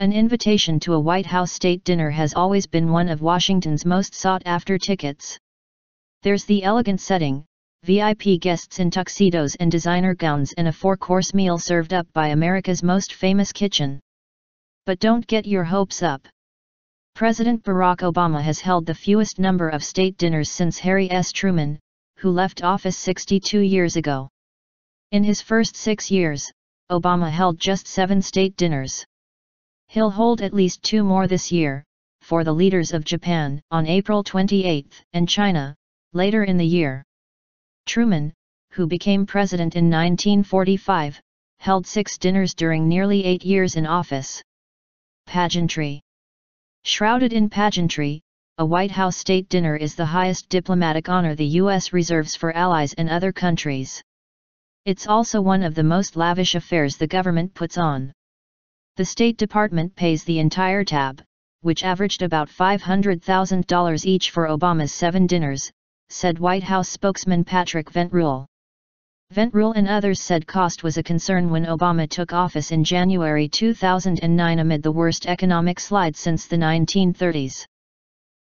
An invitation to a White House state dinner has always been one of Washington's most sought-after tickets. There's the elegant setting, VIP guests in tuxedos and designer gowns, and a four-course meal served up by America's most famous kitchen. But don't get your hopes up. President Barack Obama has held the fewest number of state dinners since Harry S. Truman, who left office 62 years ago. In his first 6 years, Obama held just 7 state dinners. He'll hold at least 2 more this year, for the leaders of Japan, on April 28, and China, later in the year. Truman, who became president in 1945, held 6 dinners during nearly 8 years in office. Pageantry. Shrouded in pageantry, a White House state dinner is the highest diplomatic honor the U.S. reserves for allies and other countries. It's also one of the most lavish affairs the government puts on. The State Department pays the entire tab, which averaged about $500,000 each for Obama's 7 dinners, said White House spokesman Patrick Ventrell. Ventrell and others said cost was a concern when Obama took office in January 2009 amid the worst economic slide since the 1930s.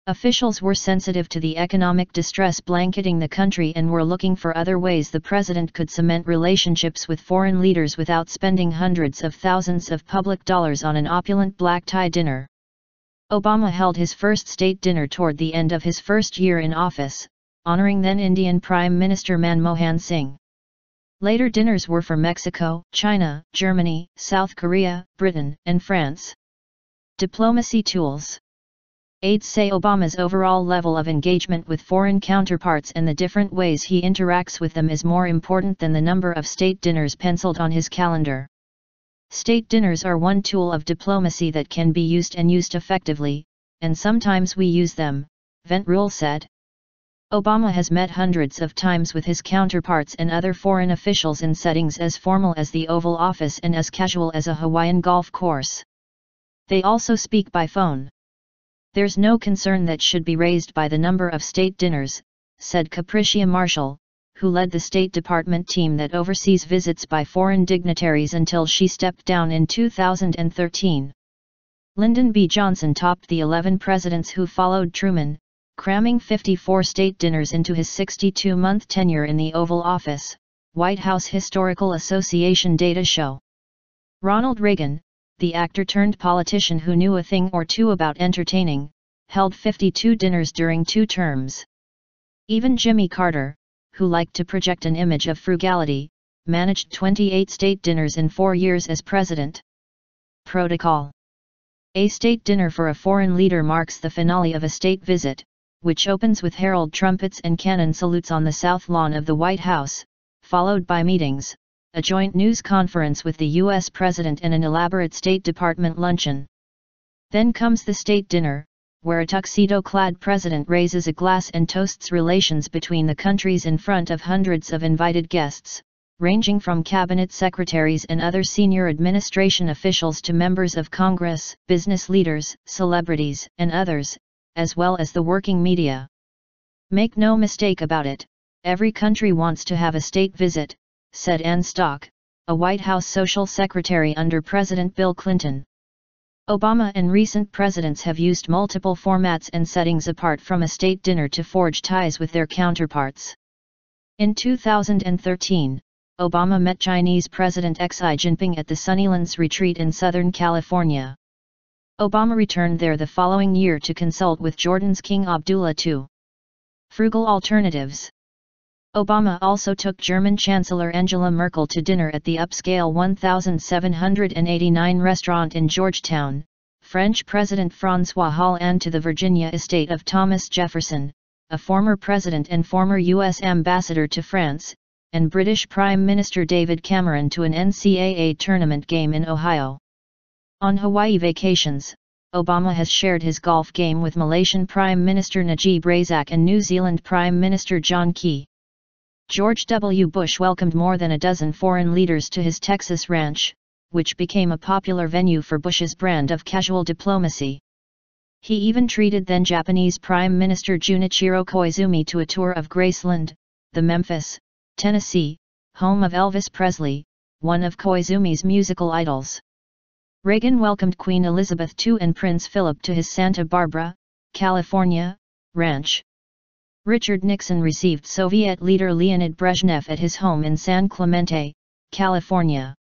Officials were sensitive to the economic distress blanketing the country and were looking for other ways the president could cement relationships with foreign leaders without spending hundreds of thousands of public dollars on an opulent black-tie dinner. Obama held his first state dinner toward the end of his first year in office, honoring then Indian Prime Minister Manmohan Singh. Later dinners were for Mexico, China, Germany, South Korea, Britain, and France. Diplomacy tools. Aides say Obama's overall level of engagement with foreign counterparts and the different ways he interacts with them is more important than the number of state dinners penciled on his calendar. State dinners are one tool of diplomacy that can be used and used effectively, and sometimes we use them, Ventrell said. Obama has met hundreds of times with his counterparts and other foreign officials in settings as formal as the Oval Office and as casual as a Hawaiian golf course. They also speak by phone. There's no concern that should be raised by the number of state dinners, said Capricia Marshall, who led the State Department team that oversees visits by foreign dignitaries until she stepped down in 2013. Lyndon B. Johnson topped the 11 presidents who followed Truman, cramming 54 state dinners into his 62-month tenure in the Oval Office, White House Historical Association data show. Ronald Reagan, the actor-turned-politician who knew a thing or two about entertaining, held 52 dinners during 2 terms. Even Jimmy Carter, who liked to project an image of frugality, managed 28 state dinners in 4 years as president. Protocol. A state dinner for a foreign leader marks the finale of a state visit, which opens with herald trumpets and cannon salutes on the South Lawn of the White House, followed by meetings, a joint news conference with the U.S. President and an elaborate State Department luncheon. Then comes the state dinner, where a tuxedo-clad president raises a glass and toasts relations between the countries in front of hundreds of invited guests, ranging from cabinet secretaries and other senior administration officials to members of Congress, business leaders, celebrities, and others, as well as the working media. Make no mistake about it, every country wants to have a state visit, said Ann Stock, a White House social secretary under President Bill Clinton. Obama and recent presidents have used multiple formats and settings apart from a state dinner to forge ties with their counterparts. In 2013, Obama met Chinese President Xi Jinping at the Sunnylands retreat in Southern California. Obama returned there the following year to consult with Jordan's King Abdullah II. Frugal alternatives. Obama also took German Chancellor Angela Merkel to dinner at the upscale 1789 restaurant in Georgetown, French President François Hollande to the Virginia estate of Thomas Jefferson, a former president and former U.S. ambassador to France, and British Prime Minister David Cameron to an NCAA tournament game in Ohio. On Hawaii vacations, Obama has shared his golf game with Malaysian Prime Minister Najib Razak and New Zealand Prime Minister John Key. George W. Bush welcomed more than a dozen foreign leaders to his Texas ranch, which became a popular venue for Bush's brand of casual diplomacy. He even treated then-Japanese Prime Minister Junichiro Koizumi to a tour of Graceland, the Memphis, Tennessee, home of Elvis Presley, one of Koizumi's musical idols. Reagan welcomed Queen Elizabeth II and Prince Philip to his Santa Barbara, California, ranch. Richard Nixon received Soviet leader Leonid Brezhnev at his home in San Clemente, California.